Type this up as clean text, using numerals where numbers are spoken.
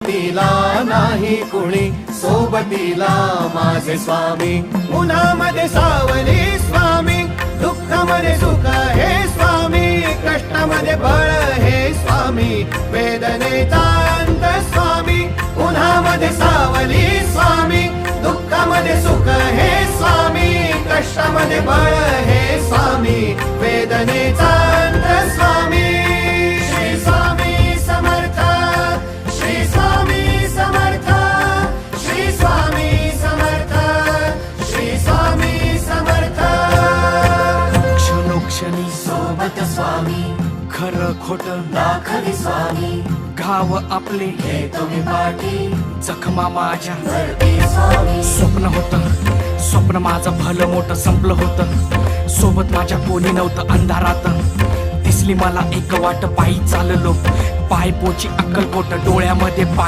तिला नाही कुणी सोबतीला माझे स्वामी. उन्हामध्ये सावली स्वामी, दुःखामध्ये सुख हे स्वामी, कष्टामध्ये बळ हे स्वामी, वेदनेचा अंत स्वामी. उन्हामध्ये सावली स्वामी, दुःखामध्ये सुख हे स्वामी, कष्टामध्ये बळ हे स्वामी, वेदनेचा अंत स्वामी. श्री स्वामी समर्थ, श्री स्वामी समर्थ, श्री स्वामी समर्थ, श्री स्वामी समर्थ. क्षणोक्षणी सोबत स्वामी, खरं खोट दाखवी स्वामी, घाव आपले घेतो मी पाठी जखमा माझ्या. धरती स्वामी. स्वप्न होतं, स्वप्न माझं भलं मोठं संपलं होतं. सोबत माझ्या कोणी नव्हतं अंधारात. दिसली मला एक वाट, पायी चाललो पाय पोची अक्कलकोट, डोळ्यामध्ये पाणी.